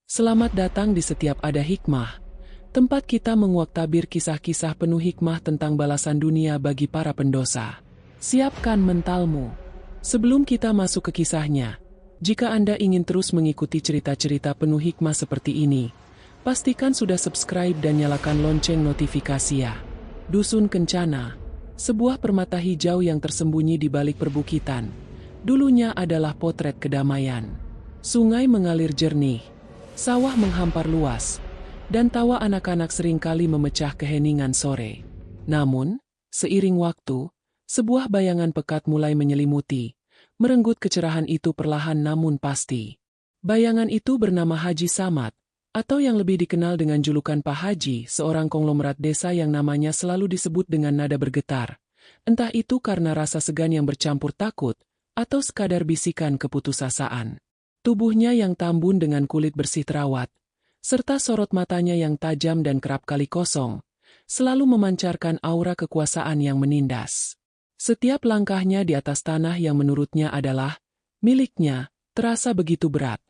Selamat datang di Setiap Ada Hikmah, tempat kita menguak tabir kisah-kisah penuh hikmah tentang balasan dunia bagi para pendosa. Siapkan mentalmu. Sebelum kita masuk ke kisahnya, jika Anda ingin terus mengikuti cerita-cerita penuh hikmah seperti ini, pastikan sudah subscribe dan nyalakan lonceng notifikasi ya. Dusun Kencana, sebuah permata hijau yang tersembunyi di balik perbukitan, dulunya adalah potret kedamaian. Sungai mengalir jernih, sawah menghampar luas, dan tawa anak-anak seringkali memecah keheningan sore. Namun, seiring waktu, sebuah bayangan pekat mulai menyelimuti, merenggut kecerahan itu perlahan namun pasti. Bayangan itu bernama Haji Samad, atau yang lebih dikenal dengan julukan Pak Haji, seorang konglomerat desa yang namanya selalu disebut dengan nada bergetar. Entah itu karena rasa segan yang bercampur takut, atau sekadar bisikan keputusasaan. Tubuhnya yang tambun dengan kulit bersih terawat, serta sorot matanya yang tajam dan kerap kali kosong, selalu memancarkan aura kekuasaan yang menindas. Setiap langkahnya di atas tanah yang menurutnya adalah miliknya, terasa begitu berat,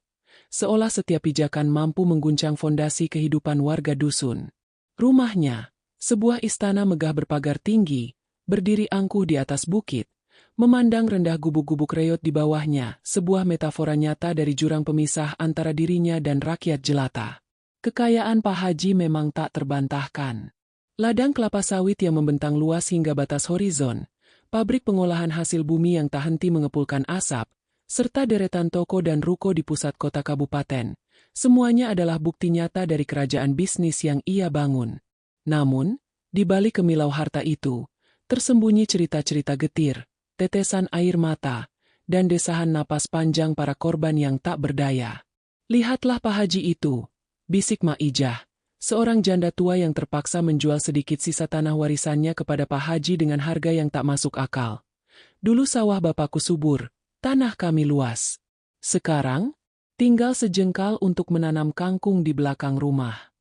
seolah setiap pijakan mampu mengguncang fondasi kehidupan warga dusun. Rumahnya, sebuah istana megah berpagar tinggi, berdiri angkuh di atas bukit, memandang rendah gubuk-gubuk reot di bawahnya, sebuah metafora nyata dari jurang pemisah antara dirinya dan rakyat jelata. Kekayaan Pak Haji memang tak terbantahkan. Ladang kelapa sawit yang membentang luas hingga batas horizon, pabrik pengolahan hasil bumi yang tak henti mengepulkan asap, serta deretan toko dan ruko di pusat kota kabupaten, semuanya adalah bukti nyata dari kerajaan bisnis yang ia bangun. Namun, di balik kemilau harta itu, tersembunyi cerita-cerita getir, tetesan air mata, dan desahan napas panjang para korban yang tak berdaya. Lihatlah Pak Haji itu, bisik Mak Ijah, seorang janda tua yang terpaksa menjual sedikit sisa tanah warisannya kepada Pak Haji dengan harga yang tak masuk akal. Dulu sawah bapakku subur, tanah kami luas. Sekarang, tinggal sejengkal untuk menanam kangkung di belakang rumah.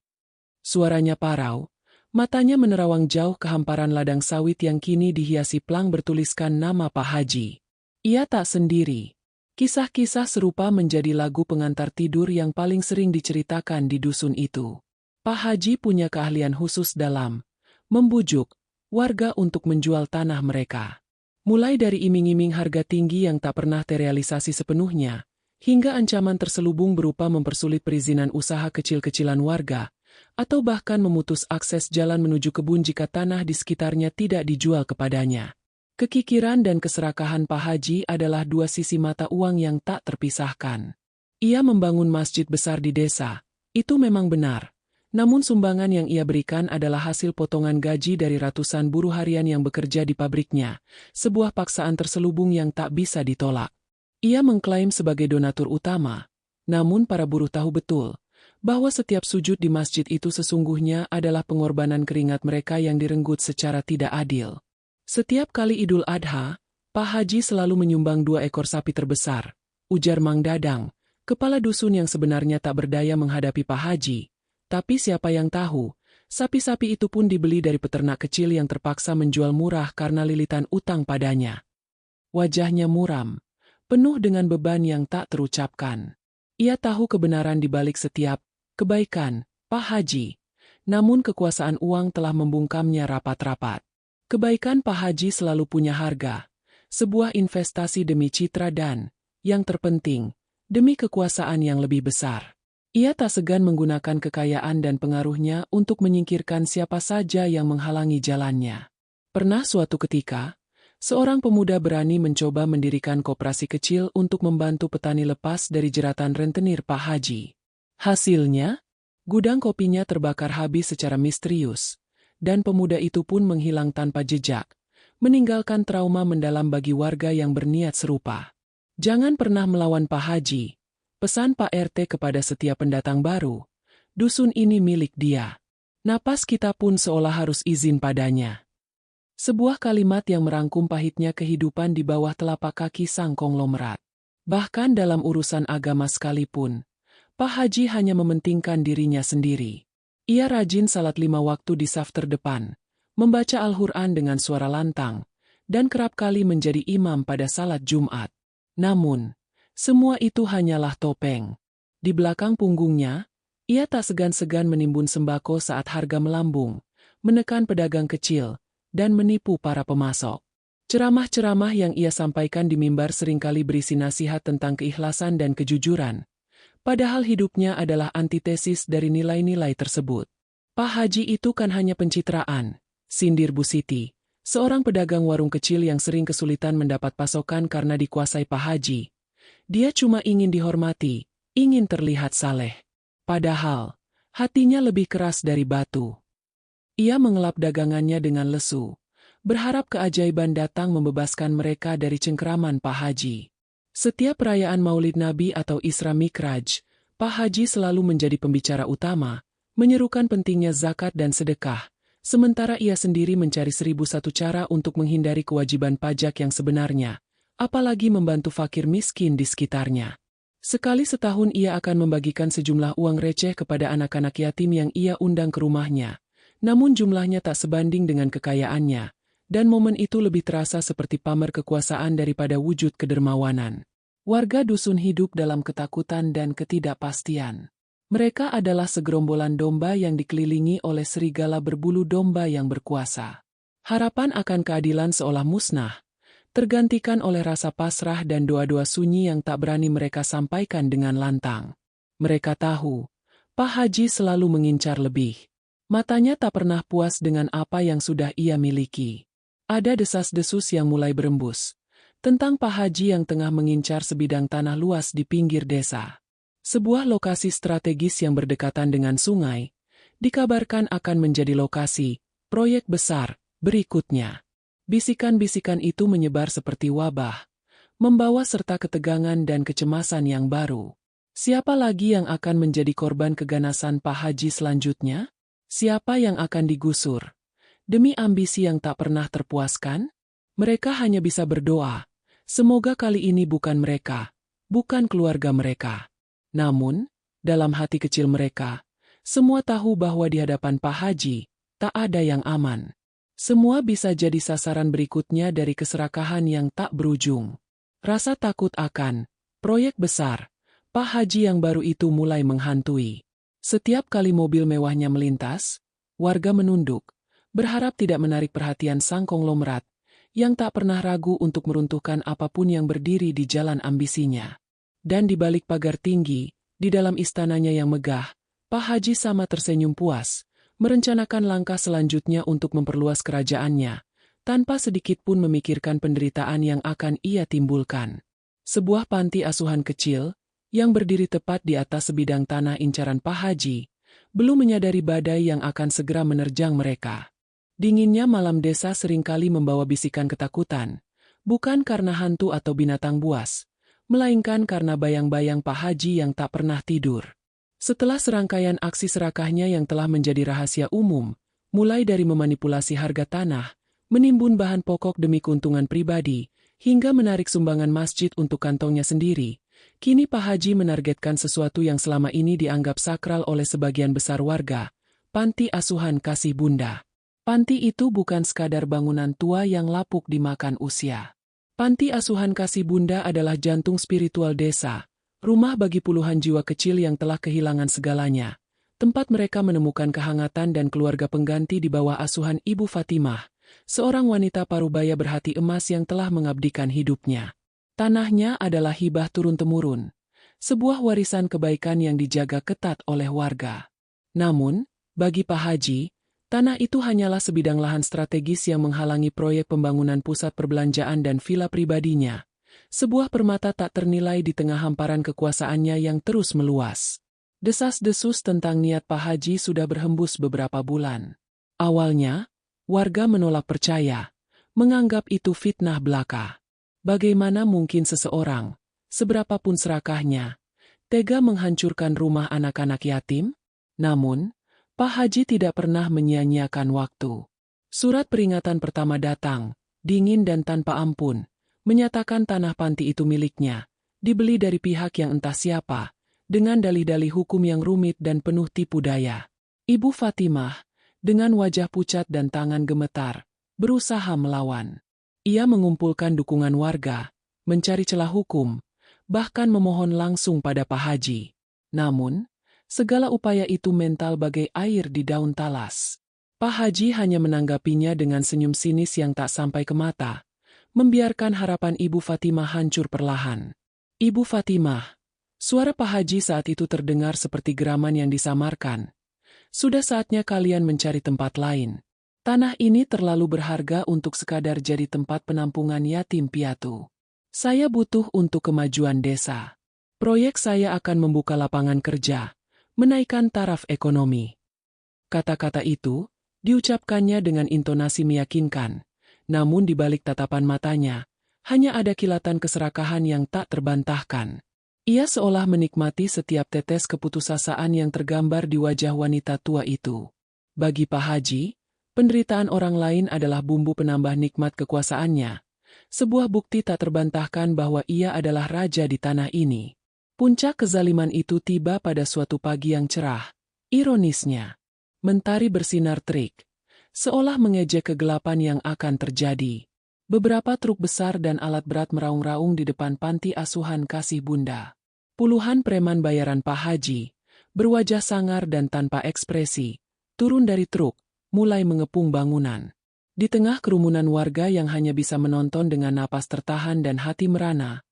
Suaranya parau, matanya menerawang jauh ke hamparan ladang sawit yang kini dihiasi plang bertuliskan nama Pak Haji. Ia tak sendiri. Kisah-kisah serupa menjadi lagu pengantar tidur yang paling sering diceritakan di dusun itu. Pak Haji punya keahlian khusus dalam membujuk warga untuk menjual tanah mereka. Mulai dari iming-iming harga tinggi yang tak pernah terrealisasi sepenuhnya, hingga ancaman terselubung berupa mempersulit perizinan usaha kecil-kecilan warga, atau bahkan memutus akses jalan menuju kebun jika tanah di sekitarnya tidak dijual kepadanya. Kekikiran dan keserakahan Pak Haji adalah dua sisi mata uang yang tak terpisahkan. Ia membangun masjid besar di desa, itu memang benar. Namun sumbangan yang ia berikan adalah hasil potongan gaji dari ratusan buruh harian yang bekerja di pabriknya, sebuah paksaan terselubung yang tak bisa ditolak. Ia mengklaim sebagai donatur utama, namun para buruh tahu betul bahwa setiap sujud di masjid itu sesungguhnya adalah pengorbanan keringat mereka yang direnggut secara tidak adil. Setiap kali Idul Adha, Pak Haji selalu menyumbang 2 ekor sapi terbesar, ujar Mang Dadang, kepala dusun yang sebenarnya tak berdaya menghadapi Pak Haji. Tapi siapa yang tahu, sapi-sapi itu pun dibeli dari peternak kecil yang terpaksa menjual murah karena lilitan utang padanya. Wajahnya muram, penuh dengan beban yang tak terucapkan. Ia tahu kebenaran di balik setiap kebaikan Pak Haji, namun kekuasaan uang telah membungkamnya rapat-rapat. Kebaikan Pak Haji selalu punya harga, sebuah investasi demi citra dan, yang terpenting, demi kekuasaan yang lebih besar. Ia tak segan menggunakan kekayaan dan pengaruhnya untuk menyingkirkan siapa saja yang menghalangi jalannya. Pernah suatu ketika, seorang pemuda berani mencoba mendirikan koperasi kecil untuk membantu petani lepas dari jeratan rentenir Pak Haji. Hasilnya, gudang kopinya terbakar habis secara misterius, dan pemuda itu pun menghilang tanpa jejak, meninggalkan trauma mendalam bagi warga yang berniat serupa. Jangan pernah melawan Pak Haji, pesan Pak RT kepada setiap pendatang baru. Dusun ini milik dia. Napas kita pun seolah harus izin padanya. Sebuah kalimat yang merangkum pahitnya kehidupan di bawah telapak kaki sang konglomerat. Bahkan dalam urusan agama sekalipun, Pak Haji hanya mementingkan dirinya sendiri. Ia rajin salat 5 waktu di saf terdepan, membaca Al-Quran dengan suara lantang, dan kerap kali menjadi imam pada salat Jumat. Namun, semua itu hanyalah topeng. Di belakang punggungnya, ia tak segan-segan menimbun sembako saat harga melambung, menekan pedagang kecil, dan menipu para pemasok. Ceramah-ceramah yang ia sampaikan di mimbar seringkali berisi nasihat tentang keikhlasan dan kejujuran, padahal hidupnya adalah antitesis dari nilai-nilai tersebut. Pak Haji itu kan hanya pencitraan, sindir Bu Siti, seorang pedagang warung kecil yang sering kesulitan mendapat pasokan karena dikuasai Pak Haji. Dia cuma ingin dihormati, ingin terlihat saleh. Padahal, hatinya lebih keras dari batu. Ia mengelap dagangannya dengan lesu, berharap keajaiban datang membebaskan mereka dari cengkeraman Pak Haji. Setiap perayaan Maulid Nabi atau Isra Mikraj, Pak Haji selalu menjadi pembicara utama, menyerukan pentingnya zakat dan sedekah, sementara ia sendiri mencari 1001 cara untuk menghindari kewajiban pajak yang sebenarnya, apalagi membantu fakir miskin di sekitarnya. Sekali setahun ia akan membagikan sejumlah uang receh kepada anak-anak yatim yang ia undang ke rumahnya, namun jumlahnya tak sebanding dengan kekayaannya, dan momen itu lebih terasa seperti pamer kekuasaan daripada wujud kedermawanan. Warga dusun hidup dalam ketakutan dan ketidakpastian. Mereka adalah segerombolan domba yang dikelilingi oleh serigala berbulu domba yang berkuasa. Harapan akan keadilan seolah musnah, tergantikan oleh rasa pasrah dan doa-doa sunyi yang tak berani mereka sampaikan dengan lantang. Mereka tahu, Pak Haji selalu mengincar lebih. Matanya tak pernah puas dengan apa yang sudah ia miliki. Ada desas-desus yang mulai berembus, tentang Pak Haji yang tengah mengincar sebidang tanah luas di pinggir desa. Sebuah lokasi strategis yang berdekatan dengan sungai, dikabarkan akan menjadi lokasi proyek besar berikutnya. Bisikan-bisikan itu menyebar seperti wabah, membawa serta ketegangan dan kecemasan yang baru. Siapa lagi yang akan menjadi korban keganasan Pak Haji selanjutnya? Siapa yang akan digusur? Demi ambisi yang tak pernah terpuaskan? Mereka hanya bisa berdoa, semoga kali ini bukan mereka, bukan keluarga mereka. Namun, dalam hati kecil mereka, semua tahu bahwa di hadapan Pak Haji, tak ada yang aman. Semua bisa jadi sasaran berikutnya dari keserakahan yang tak berujung. Rasa takut akan proyek besar Pak Haji yang baru itu mulai menghantui. Setiap kali mobil mewahnya melintas, warga menunduk, berharap tidak menarik perhatian sang konglomerat, yang tak pernah ragu untuk meruntuhkan apapun yang berdiri di jalan ambisinya. Dan di balik pagar tinggi, di dalam istananya yang megah, Pak Haji sama tersenyum puas, merencanakan langkah selanjutnya untuk memperluas kerajaannya, tanpa sedikit pun memikirkan penderitaan yang akan ia timbulkan. Sebuah panti asuhan kecil, yang berdiri tepat di atas sebidang tanah incaran Pak Haji, belum menyadari badai yang akan segera menerjang mereka. Dinginnya malam desa seringkali membawa bisikan ketakutan, bukan karena hantu atau binatang buas, melainkan karena bayang-bayang Pak Haji yang tak pernah tidur. Setelah serangkaian aksi serakahnya yang telah menjadi rahasia umum, mulai dari memanipulasi harga tanah, menimbun bahan pokok demi keuntungan pribadi, hingga menarik sumbangan masjid untuk kantongnya sendiri, kini Pak Haji menargetkan sesuatu yang selama ini dianggap sakral oleh sebagian besar warga, panti asuhan Kasih Bunda. Panti itu bukan sekadar bangunan tua yang lapuk dimakan usia. Panti asuhan Kasih Bunda adalah jantung spiritual desa, rumah bagi puluhan jiwa kecil yang telah kehilangan segalanya, tempat mereka menemukan kehangatan dan keluarga pengganti di bawah asuhan Ibu Fatimah, seorang wanita parubaya berhati emas yang telah mengabdikan hidupnya. Tanahnya adalah hibah turun-temurun, sebuah warisan kebaikan yang dijaga ketat oleh warga. Namun, bagi Pak Haji, tanah itu hanyalah sebidang lahan strategis yang menghalangi proyek pembangunan pusat perbelanjaan dan vila pribadinya. Sebuah permata tak ternilai di tengah hamparan kekuasaannya yang terus meluas. Desas-desus tentang niat Pak Haji sudah berhembus beberapa bulan. Awalnya, warga menolak percaya, menganggap itu fitnah belaka. Bagaimana mungkin seseorang, seberapapun serakahnya, tega menghancurkan rumah anak-anak yatim? Namun, Pak Haji tidak pernah menyia-nyiakan waktu. Surat peringatan pertama datang, dingin dan tanpa ampun, menyatakan tanah panti itu miliknya, dibeli dari pihak yang entah siapa, dengan dalih-dalih hukum yang rumit dan penuh tipu daya. Ibu Fatimah, dengan wajah pucat dan tangan gemetar, berusaha melawan. Ia mengumpulkan dukungan warga, mencari celah hukum, bahkan memohon langsung pada Pak Haji. Namun, segala upaya itu mental bagai air di daun talas. Pak Haji hanya menanggapinya dengan senyum sinis yang tak sampai ke mata, membiarkan harapan Ibu Fatimah hancur perlahan. Ibu Fatimah, suara Pak Haji saat itu terdengar seperti geraman yang disamarkan. Sudah saatnya kalian mencari tempat lain. Tanah ini terlalu berharga untuk sekadar jadi tempat penampungan yatim piatu. Saya butuh untuk kemajuan desa. Proyek saya akan membuka lapangan kerja, menaikkan taraf ekonomi. Kata-kata itu diucapkannya dengan intonasi meyakinkan, namun di balik tatapan matanya, hanya ada kilatan keserakahan yang tak terbantahkan. Ia seolah menikmati setiap tetes keputusasaan yang tergambar di wajah wanita tua itu. Bagi Pak Haji, penderitaan orang lain adalah bumbu penambah nikmat kekuasaannya, sebuah bukti tak terbantahkan bahwa ia adalah raja di tanah ini. Puncak kezaliman itu tiba pada suatu pagi yang cerah. Ironisnya, mentari bersinar terik, seolah mengejek kegelapan yang akan terjadi. Beberapa truk besar dan alat berat meraung-raung di depan panti asuhan Kasih Bunda. Puluhan preman bayaran Pak Haji, berwajah sangar dan tanpa ekspresi, turun dari truk, mulai mengepung bangunan. Di tengah kerumunan warga yang hanya bisa menonton dengan napas tertahan dan hati merana,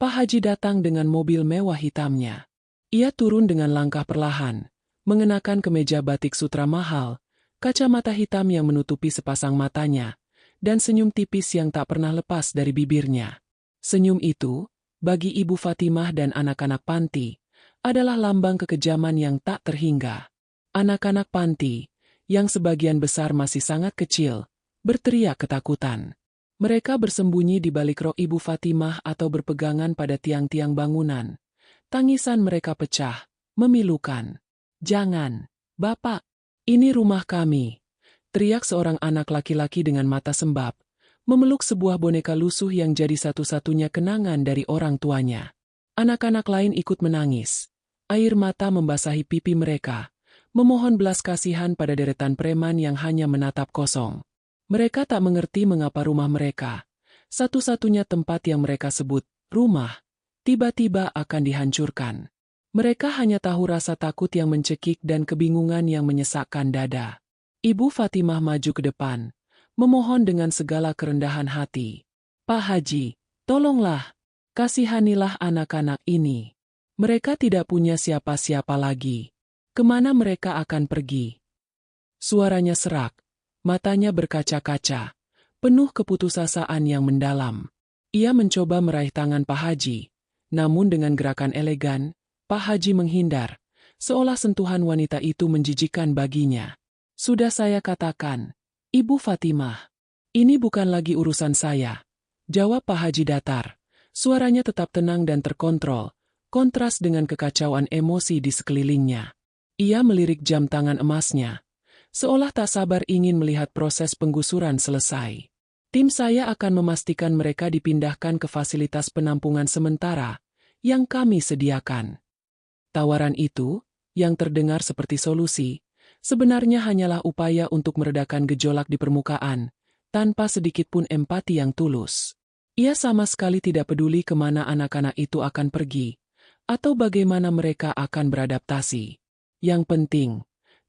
Pak Haji datang dengan mobil mewah hitamnya. Ia turun dengan langkah perlahan, mengenakan kemeja batik sutra mahal, kacamata hitam yang menutupi sepasang matanya, dan senyum tipis yang tak pernah lepas dari bibirnya. Senyum itu, bagi Ibu Fatimah dan anak-anak panti, adalah lambang kekejaman yang tak terhingga. Anak-anak panti, yang sebagian besar masih sangat kecil, berteriak ketakutan. Mereka bersembunyi di balik rok Ibu Fatimah atau berpegangan pada tiang-tiang bangunan. Tangisan mereka pecah, memilukan. "Jangan, Bapak, ini rumah kami," teriak seorang anak laki-laki dengan mata sembab, memeluk sebuah boneka lusuh yang jadi satu-satunya kenangan dari orang tuanya. Anak-anak lain ikut menangis. Air mata membasahi pipi mereka, memohon belas kasihan pada deretan preman yang hanya menatap kosong. Mereka tak mengerti mengapa rumah mereka, satu-satunya tempat yang mereka sebut rumah, tiba-tiba akan dihancurkan. Mereka hanya tahu rasa takut yang mencekik dan kebingungan yang menyesakkan dada. Ibu Fatimah maju ke depan, memohon dengan segala kerendahan hati. "Pak Haji, tolonglah, kasihanilah anak-anak ini. Mereka tidak punya siapa-siapa lagi. Kemana mereka akan pergi?" Suaranya serak, matanya berkaca-kaca, penuh keputusasaan yang mendalam. Ia mencoba meraih tangan Pak Haji, namun dengan gerakan elegan, Pak Haji menghindar, seolah sentuhan wanita itu menjijikkan baginya. "Sudah saya katakan, Ibu Fatimah, ini bukan lagi urusan saya," jawab Pak Haji datar. Suaranya tetap tenang dan terkontrol, kontras dengan kekacauan emosi di sekelilingnya. Ia melirik jam tangan emasnya, seolah tak sabar ingin melihat proses penggusuran selesai. "Tim saya akan memastikan mereka dipindahkan ke fasilitas penampungan sementara yang kami sediakan." Tawaran itu, yang terdengar seperti solusi, sebenarnya hanyalah upaya untuk meredakan gejolak di permukaan, tanpa sedikit pun empati yang tulus. Ia sama sekali tidak peduli kemana anak-anak itu akan pergi, atau bagaimana mereka akan beradaptasi. Yang penting,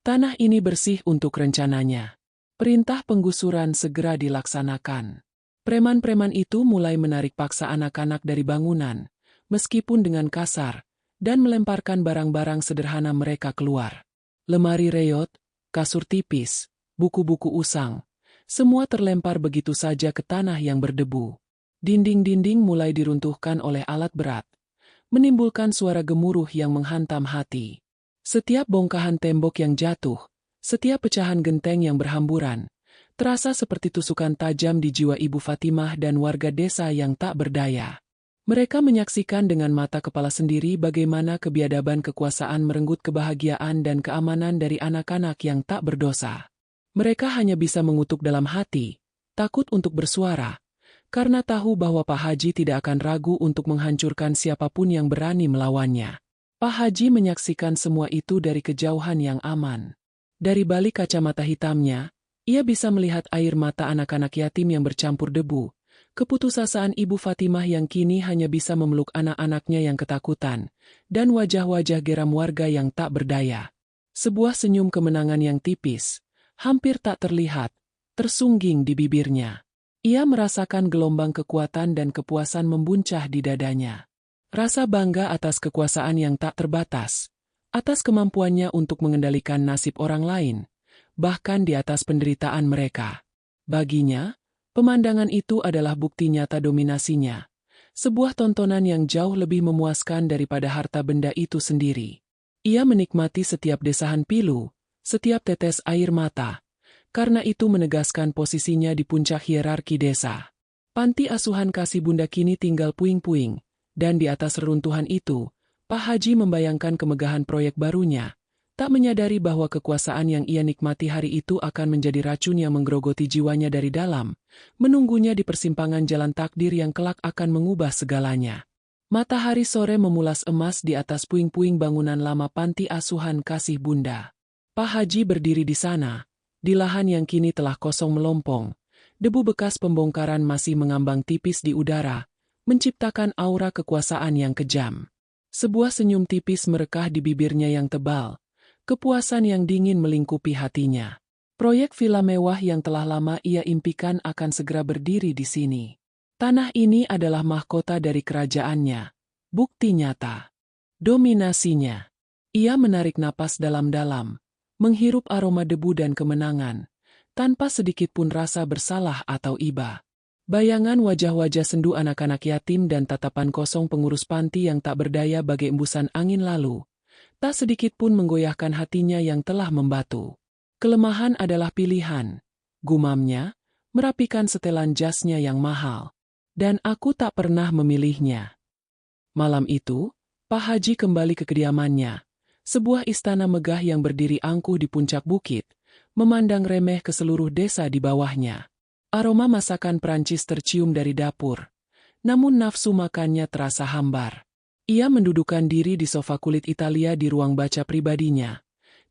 tanah ini bersih untuk rencananya. Perintah penggusuran segera dilaksanakan. Preman-preman itu mulai menarik paksa anak-anak dari bangunan, meskipun dengan kasar, dan melemparkan barang-barang sederhana mereka keluar. Lemari reot, kasur tipis, buku-buku usang, semua terlempar begitu saja ke tanah yang berdebu. Dinding-dinding mulai diruntuhkan oleh alat berat, menimbulkan suara gemuruh yang menghantam hati. Setiap bongkahan tembok yang jatuh, setiap pecahan genteng yang berhamburan, terasa seperti tusukan tajam di jiwa Ibu Fatimah dan warga desa yang tak berdaya. Mereka menyaksikan dengan mata kepala sendiri bagaimana kebiadaban kekuasaan merenggut kebahagiaan dan keamanan dari anak-anak yang tak berdosa. Mereka hanya bisa mengutuk dalam hati, takut untuk bersuara, karena tahu bahwa Pak Haji tidak akan ragu untuk menghancurkan siapapun yang berani melawannya. Pak Haji menyaksikan semua itu dari kejauhan yang aman. Dari balik kacamata hitamnya, ia bisa melihat air mata anak-anak yatim yang bercampur debu, keputusasaan Ibu Fatimah yang kini hanya bisa memeluk anak-anaknya yang ketakutan, dan wajah-wajah geram warga yang tak berdaya. Sebuah senyum kemenangan yang tipis, hampir tak terlihat, tersungging di bibirnya. Ia merasakan gelombang kekuatan dan kepuasan membuncah di dadanya. Rasa bangga atas kekuasaan yang tak terbatas, atas kemampuannya untuk mengendalikan nasib orang lain, bahkan di atas penderitaan mereka. Baginya, pemandangan itu adalah bukti nyata dominasinya, sebuah tontonan yang jauh lebih memuaskan daripada harta benda itu sendiri. Ia menikmati setiap desahan pilu, setiap tetes air mata, karena itu menegaskan posisinya di puncak hierarki desa. Panti asuhan Kasih Bunda kini tinggal puing-puing, dan di atas reruntuhan itu, Pak Haji membayangkan kemegahan proyek barunya, tak menyadari bahwa kekuasaan yang ia nikmati hari itu akan menjadi racun yang menggerogoti jiwanya dari dalam, menunggunya di persimpangan jalan takdir yang kelak akan mengubah segalanya. Matahari sore memulas emas di atas puing-puing bangunan lama Panti Asuhan Kasih Bunda. Pak Haji berdiri di sana, di lahan yang kini telah kosong melompong. Debu bekas pembongkaran masih mengambang tipis di udara, menciptakan aura kekuasaan yang kejam. Sebuah senyum tipis merekah di bibirnya yang tebal, kepuasan yang dingin melingkupi hatinya. Proyek villa mewah yang telah lama ia impikan akan segera berdiri di sini. Tanah ini adalah mahkota dari kerajaannya, bukti nyata dominasinya. Ia menarik napas dalam-dalam, menghirup aroma debu dan kemenangan, tanpa sedikit pun rasa bersalah atau iba. Bayangan wajah-wajah sendu anak-anak yatim dan tatapan kosong pengurus panti yang tak berdaya bagai embusan angin lalu, tak sedikit pun menggoyahkan hatinya yang telah membatu. Kelemahan adalah pilihan, gumamnya, merapikan setelan jasnya yang mahal. Dan aku tak pernah memilihnya. Malam itu, Pak Haji kembali ke kediamannya, sebuah istana megah yang berdiri angkuh di puncak bukit, memandang remeh ke seluruh desa di bawahnya. Aroma masakan Prancis tercium dari dapur, namun nafsu makannya terasa hambar. Ia mendudukkan diri di sofa kulit Italia di ruang baca pribadinya,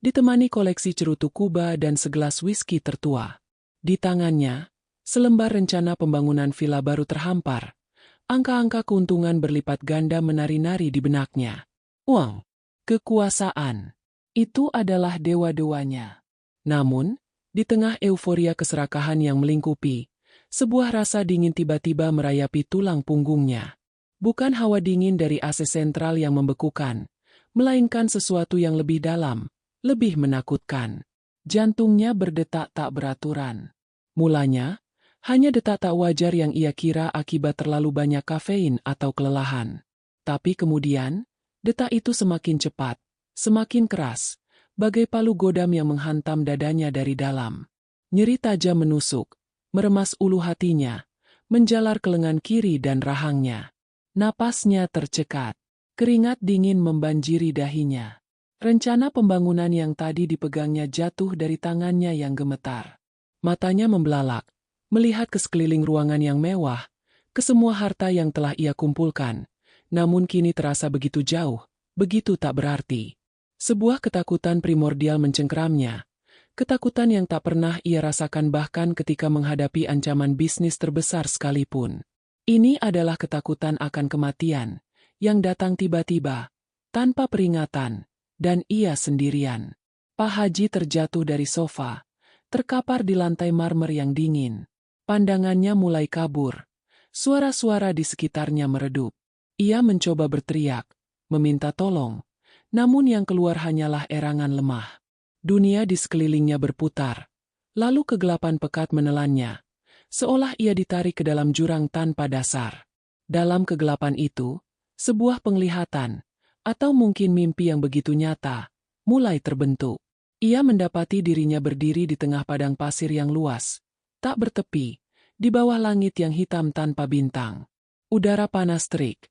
ditemani koleksi cerutu Kuba dan segelas whisky tertua. Di tangannya, selembar rencana pembangunan villa baru terhampar. Angka-angka keuntungan berlipat ganda menari-nari di benaknya. Uang, kekuasaan, itu adalah dewa-dewanya. Namun, di tengah euforia keserakahan yang melingkupi, sebuah rasa dingin tiba-tiba merayapi tulang punggungnya. Bukan hawa dingin dari AC sentral yang membekukan, melainkan sesuatu yang lebih dalam, lebih menakutkan. Jantungnya berdetak tak beraturan. Mulanya, hanya detak tak wajar yang ia kira akibat terlalu banyak kafein atau kelelahan. Tapi kemudian, detak itu semakin cepat, semakin keras, bagai palu godam yang menghantam dadanya dari dalam. Nyeri tajam menusuk, meremas ulu hatinya, menjalar ke lengan kiri dan rahangnya. Napasnya tercekat, keringat dingin membanjiri dahinya. Rencana pembangunan yang tadi dipegangnya jatuh dari tangannya yang gemetar. Matanya membelalak, melihat ke sekeliling ruangan yang mewah, ke semua harta yang telah ia kumpulkan, namun kini terasa begitu jauh, begitu tak berarti. Sebuah ketakutan primordial mencengkeramnya, ketakutan yang tak pernah ia rasakan bahkan ketika menghadapi ancaman bisnis terbesar sekalipun. Ini adalah ketakutan akan kematian, yang datang tiba-tiba, tanpa peringatan, dan ia sendirian. Pak Haji terjatuh dari sofa, terkapar di lantai marmer yang dingin. Pandangannya mulai kabur, suara-suara di sekitarnya meredup. Ia mencoba berteriak, meminta tolong, namun yang keluar hanyalah erangan lemah. Dunia di sekelilingnya berputar, lalu kegelapan pekat menelannya, seolah ia ditarik ke dalam jurang tanpa dasar. Dalam kegelapan itu, sebuah penglihatan, atau mungkin mimpi yang begitu nyata, mulai terbentuk. Ia mendapati dirinya berdiri di tengah padang pasir yang luas, tak bertepi, di bawah langit yang hitam tanpa bintang. Udara panas terik,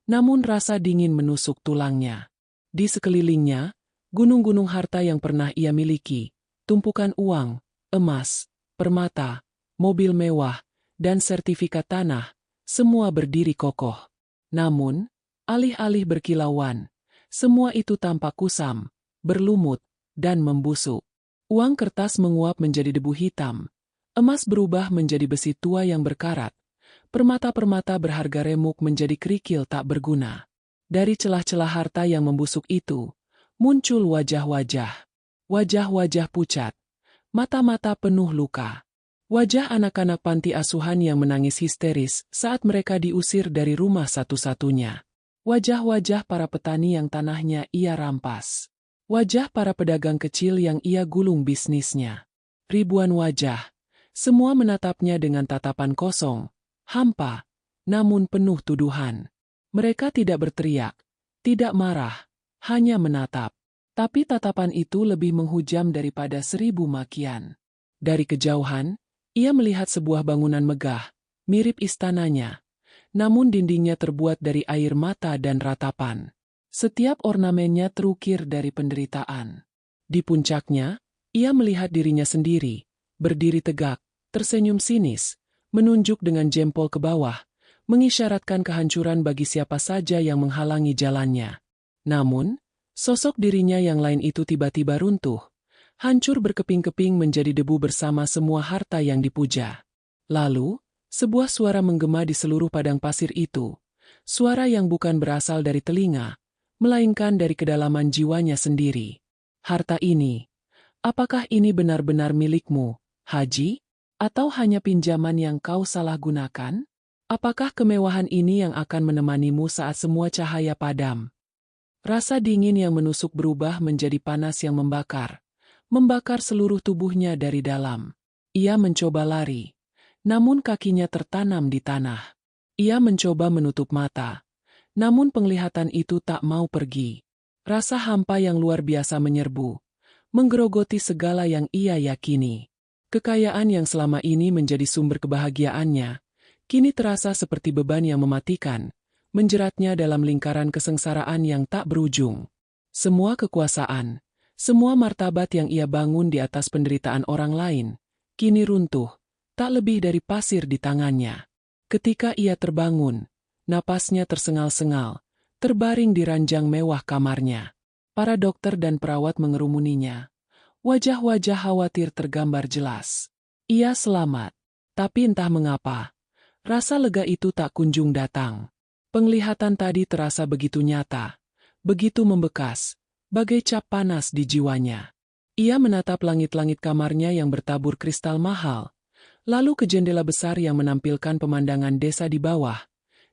namun rasa dingin menusuk tulangnya. Di sekelilingnya, gunung-gunung harta yang pernah ia miliki, tumpukan uang, emas, permata, mobil mewah, dan sertifikat tanah, semua berdiri kokoh. Namun, alih-alih berkilauan, semua itu tampak kusam, berlumut, dan membusuk. Uang kertas menguap menjadi debu hitam, emas berubah menjadi besi tua yang berkarat, Permata-permata berharga remuk menjadi kerikil tak berguna. Dari celah-celah harta yang membusuk itu, muncul wajah-wajah. Wajah-wajah pucat. Mata-mata penuh luka. Wajah anak-anak panti asuhan yang menangis histeris saat mereka diusir dari rumah satu-satunya. Wajah-wajah para petani yang tanahnya ia rampas. Wajah para pedagang kecil yang ia gulung bisnisnya. Ribuan wajah. Semua menatapnya dengan tatapan kosong, hampa, namun penuh tuduhan. Mereka tidak berteriak, tidak marah, hanya menatap. Tapi tatapan itu lebih menghujam daripada 1000 makian. Dari kejauhan, ia melihat sebuah bangunan megah, mirip istananya. Namun dindingnya terbuat dari air mata dan ratapan. Setiap ornamennya terukir dari penderitaan. Di puncaknya, ia melihat dirinya sendiri, berdiri tegak, tersenyum sinis, menunjuk dengan jempol ke bawah, mengisyaratkan kehancuran bagi siapa saja yang menghalangi jalannya. Namun, sosok dirinya yang lain itu tiba-tiba runtuh, hancur berkeping-keping menjadi debu bersama semua harta yang dipuja. Lalu, sebuah suara menggema di seluruh padang pasir itu, suara yang bukan berasal dari telinga, melainkan dari kedalaman jiwanya sendiri. Harta ini, apakah ini benar-benar milikmu, Haji? Atau hanya pinjaman yang kau salah gunakan? Apakah kemewahan ini yang akan menemanimu saat semua cahaya padam? Rasa dingin yang menusuk berubah menjadi panas yang membakar seluruh tubuhnya dari dalam. Ia mencoba lari, namun kakinya tertanam di tanah. Ia mencoba menutup mata, namun penglihatan itu tak mau pergi. Rasa hampa yang luar biasa menyerbu, menggerogoti segala yang ia yakini. Kekayaan yang selama ini menjadi sumber kebahagiaannya, kini terasa seperti beban yang mematikan, menjeratnya dalam lingkaran kesengsaraan yang tak berujung. Semua kekuasaan, semua martabat yang ia bangun di atas penderitaan orang lain, kini runtuh, tak lebih dari pasir di tangannya. Ketika ia terbangun, napasnya tersengal-sengal, terbaring di ranjang mewah kamarnya. Para dokter dan perawat mengerumuninya. Wajah-wajah khawatir tergambar jelas. Ia selamat, tapi entah mengapa, rasa lega itu tak kunjung datang. Penglihatan tadi terasa begitu nyata, begitu membekas, bagai cap panas di jiwanya. Ia menatap langit-langit kamarnya yang bertabur kristal mahal, lalu ke jendela besar yang menampilkan pemandangan desa di bawah,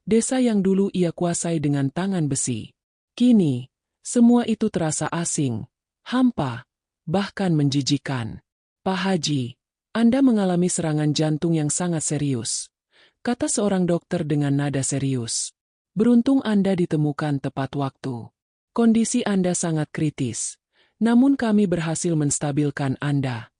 desa yang dulu ia kuasai dengan tangan besi. Kini, semua itu terasa asing, hampa, bahkan menjijikan. Pak Haji, Anda mengalami serangan jantung yang sangat serius, kata seorang dokter dengan nada serius. Beruntung Anda ditemukan tepat waktu. Kondisi Anda sangat kritis, namun kami berhasil menstabilkan Anda.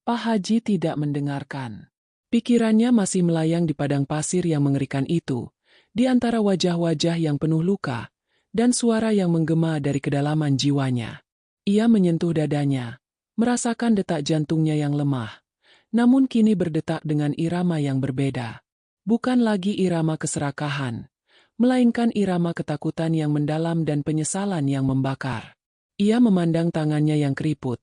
Pak Haji tidak mendengarkan. Pikirannya masih melayang di padang pasir yang mengerikan itu, di antara wajah-wajah yang penuh luka, dan suara yang menggema dari kedalaman jiwanya. Ia menyentuh dadanya, merasakan detak jantungnya yang lemah, namun kini berdetak dengan irama yang berbeda. Bukan lagi irama keserakahan, melainkan irama ketakutan yang mendalam dan penyesalan yang membakar. Ia memandang tangannya yang keriput,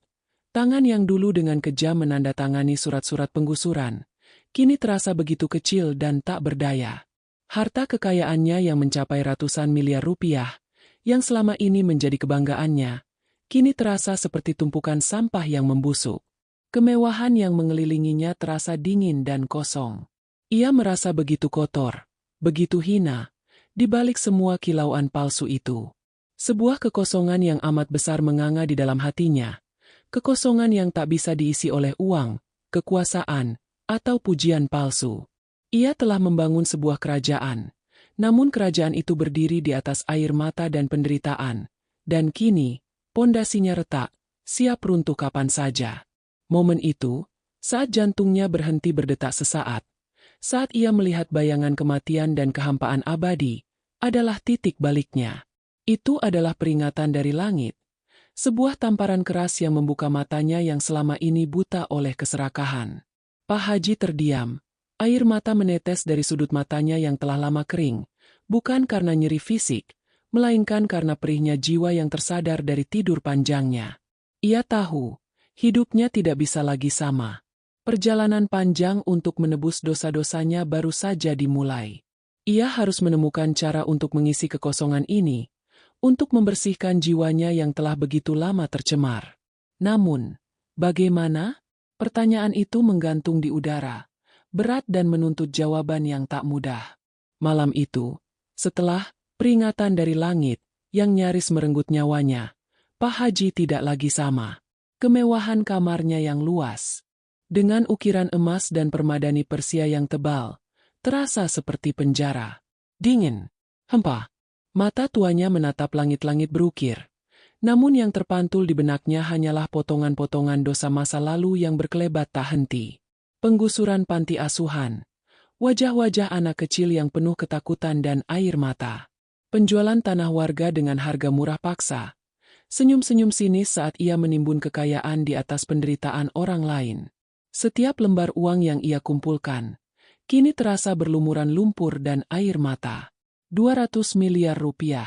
tangan yang dulu dengan kejam menandatangani surat-surat penggusuran, kini terasa begitu kecil dan tak berdaya. Harta kekayaannya yang mencapai ratusan miliar rupiah, yang selama ini menjadi kebanggaannya, kini terasa seperti tumpukan sampah yang membusuk. Kemewahan yang mengelilinginya terasa dingin dan kosong. Ia merasa begitu kotor, begitu hina, di balik semua kilauan palsu itu. Sebuah kekosongan yang amat besar menganga di dalam hatinya. Kekosongan yang tak bisa diisi oleh uang, kekuasaan, atau pujian palsu. Ia telah membangun sebuah kerajaan, namun kerajaan itu berdiri di atas air mata dan penderitaan. Dan kini, pondasinya retak, siap runtuh kapan saja. Momen itu, saat jantungnya berhenti berdetak sesaat, saat ia melihat bayangan kematian dan kehampaan abadi, adalah titik baliknya. Itu adalah peringatan dari langit. Sebuah tamparan keras yang membuka matanya yang selama ini buta oleh keserakahan. Pak Haji terdiam. Air mata menetes dari sudut matanya yang telah lama kering, bukan karena nyeri fisik, melainkan karena perihnya jiwa yang tersadar dari tidur panjangnya. Ia tahu, hidupnya tidak bisa lagi sama. Perjalanan panjang untuk menebus dosa-dosanya baru saja dimulai. Ia harus menemukan cara untuk mengisi kekosongan ini, untuk membersihkan jiwanya yang telah begitu lama tercemar. Namun, bagaimana? Pertanyaan itu menggantung di udara, berat dan menuntut jawaban yang tak mudah. Malam itu, setelah peringatan dari langit yang nyaris merenggut nyawanya, Pak Haji tidak lagi sama. Kemewahan kamarnya yang luas, dengan ukiran emas dan permadani Persia yang tebal, terasa seperti penjara. Dingin, hempa. Mata tuanya menatap langit-langit berukir. Namun yang terpantul di benaknya hanyalah potongan-potongan dosa masa lalu yang berkelebat tak henti. Penggusuran panti asuhan. Wajah-wajah anak kecil yang penuh ketakutan dan air mata. Penjualan tanah warga dengan harga murah paksa. Senyum-senyum sinis saat ia menimbun kekayaan di atas penderitaan orang lain. Setiap lembar uang yang ia kumpulkan, kini terasa berlumuran lumpur dan air mata. 200 miliar rupiah.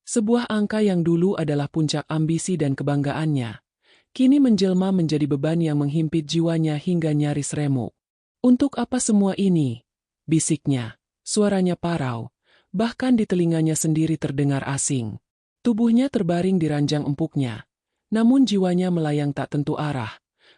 Sebuah angka yang dulu adalah puncak ambisi dan kebanggaannya, kini menjelma menjadi beban yang menghimpit jiwanya hingga nyaris remuk. Untuk apa semua ini? Bisiknya, suaranya parau, bahkan di telinganya sendiri terdengar asing. Tubuhnya terbaring di ranjang empuknya, namun jiwanya melayang tak tentu arah.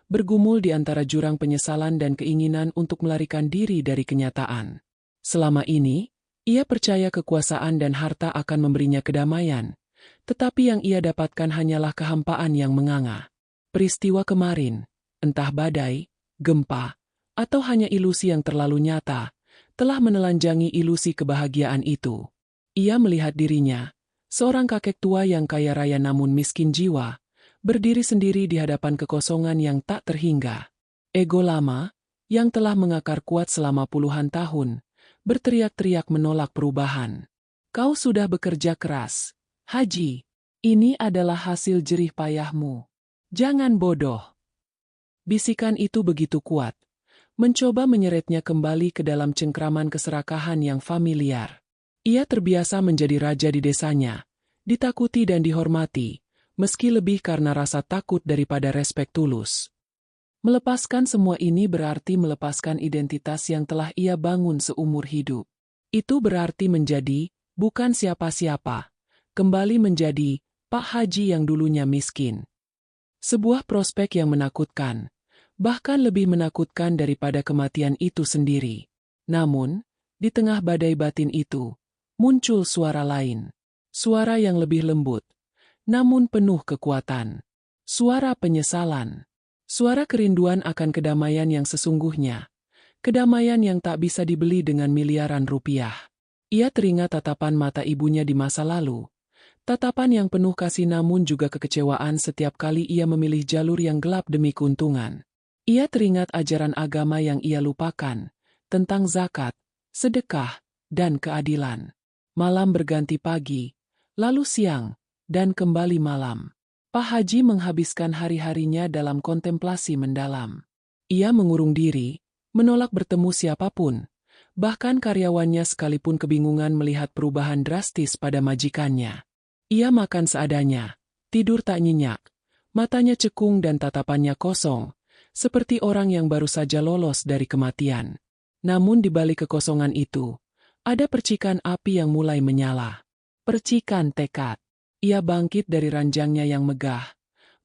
Bergumul di antara jurang penyesalan dan keinginan untuk melarikan diri dari kenyataan. Selama ini, ia percaya kekuasaan dan harta akan memberinya kedamaian, tetapi yang ia dapatkan hanyalah kehampaan yang menganga. Peristiwa kemarin, entah badai, gempa, atau hanya ilusi yang terlalu nyata, telah menelanjangi ilusi kebahagiaan itu. Ia melihat dirinya, seorang kakek tua yang kaya raya namun miskin jiwa, berdiri sendiri di hadapan kekosongan yang tak terhingga. Ego lama, yang telah mengakar kuat selama puluhan tahun, berteriak-teriak menolak perubahan. Kau sudah bekerja keras, Haji. Ini adalah hasil jerih payahmu. Jangan bodoh. Bisikan itu begitu kuat, mencoba menyeretnya kembali ke dalam cengkraman keserakahan yang familiar. Ia terbiasa menjadi raja di desanya, ditakuti dan dihormati, meski lebih karena rasa takut daripada respek tulus. Melepaskan semua ini berarti melepaskan identitas yang telah ia bangun seumur hidup. Itu berarti menjadi, bukan siapa-siapa, kembali menjadi Pak Haji yang dulunya miskin. Sebuah prospek yang menakutkan, bahkan lebih menakutkan daripada kematian itu sendiri. Namun, di tengah badai batin itu, muncul suara lain. Suara yang lebih lembut, namun penuh kekuatan. Suara penyesalan. Suara kerinduan akan kedamaian yang sesungguhnya. Kedamaian yang tak bisa dibeli dengan miliaran rupiah. Ia teringat tatapan mata ibunya di masa lalu. Tatapan yang penuh kasih namun juga kekecewaan setiap kali ia memilih jalur yang gelap demi keuntungan. Ia teringat ajaran agama yang ia lupakan, tentang zakat, sedekah, dan keadilan. Malam berganti pagi, lalu siang, dan kembali malam. Pak Haji menghabiskan hari-harinya dalam kontemplasi mendalam. Ia mengurung diri, menolak bertemu siapapun, bahkan karyawannya sekalipun kebingungan melihat perubahan drastis pada majikannya. Ia makan seadanya, tidur tak nyenyak, matanya cekung dan tatapannya kosong, seperti orang yang baru saja lolos dari kematian. Namun di balik kekosongan itu, ada percikan api yang mulai menyala. Percikan tekad. Ia bangkit dari ranjangnya yang megah,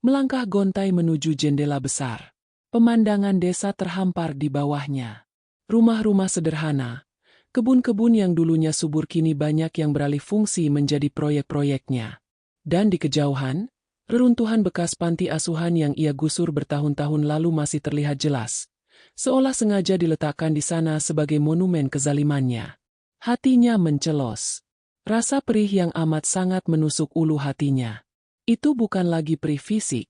melangkah gontai menuju jendela besar. Pemandangan desa terhampar di bawahnya. Rumah-rumah sederhana, kebun-kebun yang dulunya subur kini banyak yang beralih fungsi menjadi proyek-proyeknya. Dan di kejauhan, reruntuhan bekas panti asuhan yang ia gusur bertahun-tahun lalu masih terlihat jelas, seolah sengaja diletakkan di sana sebagai monumen kezalimannya. Hatinya mencelos. Rasa perih yang amat sangat menusuk ulu hatinya. Itu bukan lagi perih fisik,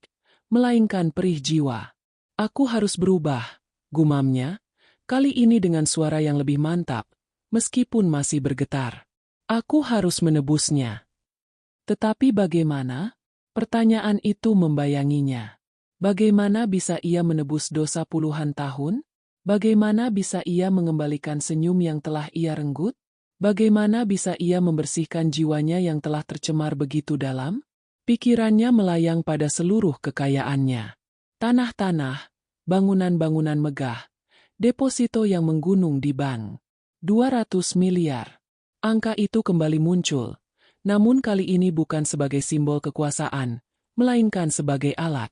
melainkan perih jiwa. Aku harus berubah, gumamnya, kali ini dengan suara yang lebih mantap, meskipun masih bergetar. Aku harus menebusnya. Tetapi bagaimana? Pertanyaan itu membayanginya. Bagaimana bisa ia menebus dosa puluhan tahun? Bagaimana bisa ia mengembalikan senyum yang telah ia renggut? Bagaimana bisa ia membersihkan jiwanya yang telah tercemar begitu dalam? Pikirannya melayang pada seluruh kekayaannya. Tanah-tanah, bangunan-bangunan megah, deposito yang menggunung di bank. 200 miliar. Angka itu kembali muncul, namun kali ini bukan sebagai simbol kekuasaan, melainkan sebagai alat.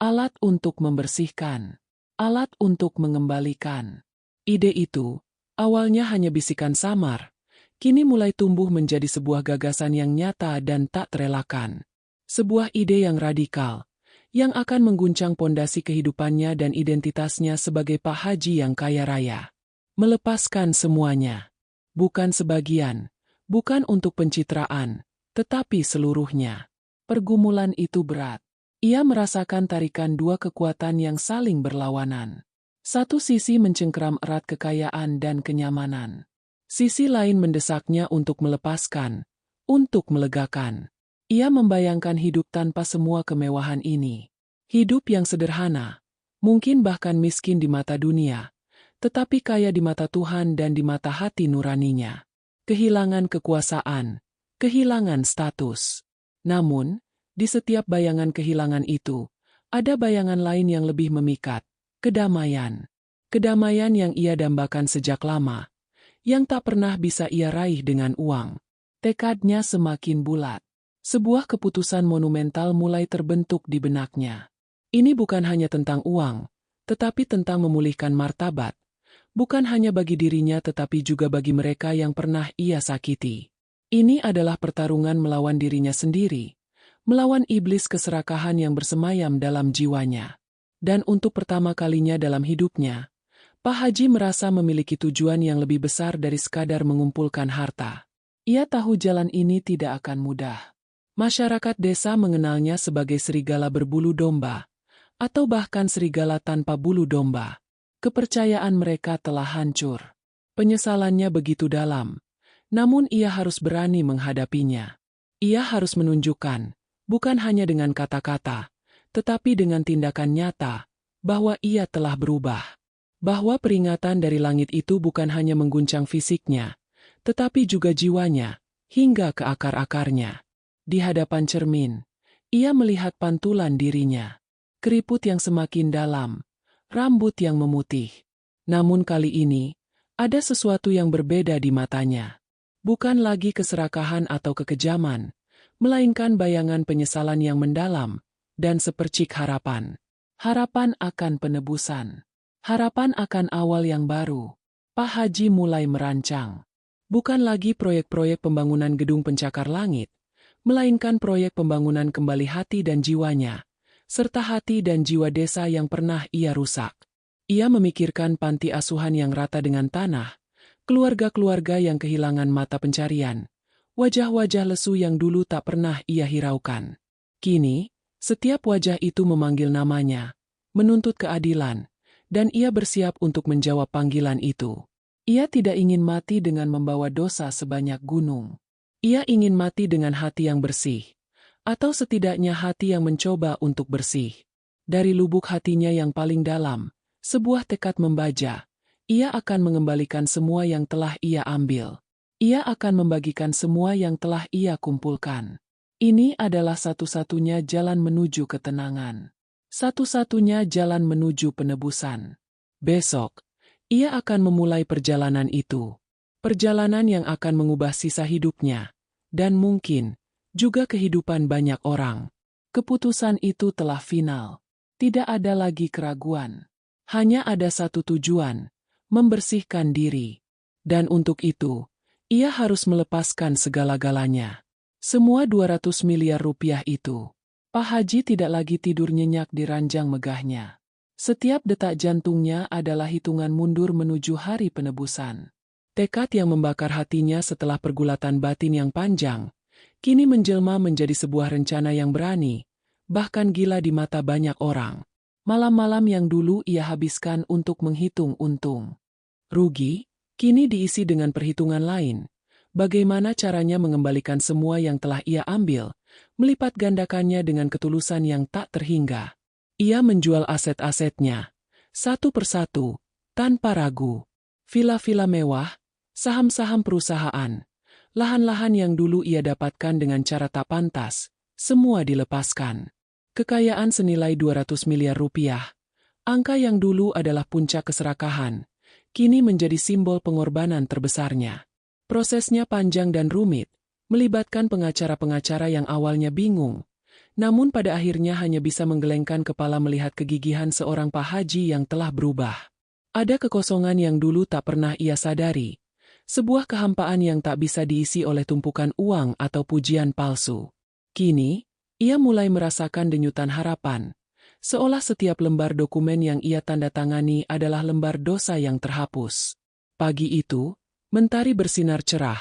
Alat untuk membersihkan. Alat untuk mengembalikan. Ide itu, awalnya hanya bisikan samar, kini mulai tumbuh menjadi sebuah gagasan yang nyata dan tak terelakkan. Sebuah ide yang radikal, yang akan mengguncang pondasi kehidupannya dan identitasnya sebagai Pak Haji yang kaya raya. Melepaskan semuanya. Bukan sebagian, bukan untuk pencitraan, tetapi seluruhnya. Pergumulan itu berat. Ia merasakan tarikan dua kekuatan yang saling berlawanan. Satu sisi mencengkeram erat kekayaan dan kenyamanan. Sisi lain mendesaknya untuk melepaskan, untuk melegakan. Ia membayangkan hidup tanpa semua kemewahan ini. Hidup yang sederhana, mungkin bahkan miskin di mata dunia, tetapi kaya di mata Tuhan dan di mata hati nuraninya. Kehilangan kekuasaan, kehilangan status. Namun, di setiap bayangan kehilangan itu, ada bayangan lain yang lebih memikat, kedamaian. Kedamaian yang ia dambakan sejak lama, yang tak pernah bisa ia raih dengan uang. Tekadnya semakin bulat. Sebuah keputusan monumental mulai terbentuk di benaknya. Ini bukan hanya tentang uang, tetapi tentang memulihkan martabat. Bukan hanya bagi dirinya tetapi juga bagi mereka yang pernah ia sakiti. Ini adalah pertarungan melawan dirinya sendiri, melawan iblis keserakahan yang bersemayam dalam jiwanya. Dan untuk pertama kalinya dalam hidupnya, Pak Haji merasa memiliki tujuan yang lebih besar dari sekadar mengumpulkan harta. Ia tahu jalan ini tidak akan mudah. Masyarakat desa mengenalnya sebagai serigala berbulu domba, atau bahkan serigala tanpa bulu domba. Kepercayaan mereka telah hancur. Penyesalannya begitu dalam, namun ia harus berani menghadapinya. Ia harus menunjukkan, bukan hanya dengan kata-kata, tetapi dengan tindakan nyata, bahwa ia telah berubah. Bahwa peringatan dari langit itu bukan hanya mengguncang fisiknya, tetapi juga jiwanya, hingga ke akar-akarnya. Di hadapan cermin, ia melihat pantulan dirinya. Keriput yang semakin dalam, rambut yang memutih. Namun kali ini, ada sesuatu yang berbeda di matanya. Bukan lagi keserakahan atau kekejaman, melainkan bayangan penyesalan yang mendalam, dan sepercik harapan. Harapan akan penebusan. Harapan akan awal yang baru. Pak Haji mulai merancang. Bukan lagi proyek-proyek pembangunan gedung pencakar langit, melainkan proyek pembangunan kembali hati dan jiwanya, serta hati dan jiwa desa yang pernah ia rusak. Ia memikirkan panti asuhan yang rata dengan tanah, keluarga-keluarga yang kehilangan mata pencarian, wajah-wajah lesu yang dulu tak pernah ia hiraukan. Kini, setiap wajah itu memanggil namanya, menuntut keadilan, dan ia bersiap untuk menjawab panggilan itu. Ia tidak ingin mati dengan membawa dosa sebanyak gunung. Ia ingin mati dengan hati yang bersih, atau setidaknya hati yang mencoba untuk bersih. Dari lubuk hatinya yang paling dalam, sebuah tekad membaja. Ia akan mengembalikan semua yang telah ia ambil. Ia akan membagikan semua yang telah ia kumpulkan. Ini adalah satu-satunya jalan menuju ketenangan. Satu-satunya jalan menuju penebusan. Besok, ia akan memulai perjalanan itu. Perjalanan yang akan mengubah sisa hidupnya, dan mungkin juga kehidupan banyak orang. Keputusan itu telah final. Tidak ada lagi keraguan. Hanya ada satu tujuan, membersihkan diri. Dan untuk itu, ia harus melepaskan segala-galanya. Semua 200 miliar rupiah itu. Pak Haji tidak lagi tidur nyenyak di ranjang megahnya. Setiap detak jantungnya adalah hitungan mundur menuju hari penebusan. Tekad yang membakar hatinya setelah pergulatan batin yang panjang, kini menjelma menjadi sebuah rencana yang berani, bahkan gila di mata banyak orang. Malam-malam yang dulu ia habiskan untuk menghitung untung, rugi, kini diisi dengan perhitungan lain. Bagaimana caranya mengembalikan semua yang telah ia ambil, melipat gandakannya dengan ketulusan yang tak terhingga. Ia menjual aset-asetnya, satu persatu, tanpa ragu. Vila-vila mewah, saham-saham perusahaan, lahan-lahan yang dulu ia dapatkan dengan cara tak pantas, semua dilepaskan. Kekayaan senilai 200 miliar rupiah, Angka yang dulu adalah puncak keserakahan, kini menjadi simbol pengorbanan terbesarnya. Prosesnya panjang dan rumit, melibatkan pengacara-pengacara yang awalnya bingung, namun pada akhirnya hanya bisa menggelengkan kepala melihat kegigihan seorang Pak Haji yang telah berubah. Ada kekosongan yang dulu tak pernah ia sadari, sebuah kehampaan yang tak bisa diisi oleh tumpukan uang atau pujian palsu. Kini, ia mulai merasakan denyutan harapan, seolah setiap lembar dokumen yang ia tanda tangani adalah lembar dosa yang terhapus. Pagi itu, mentari bersinar cerah,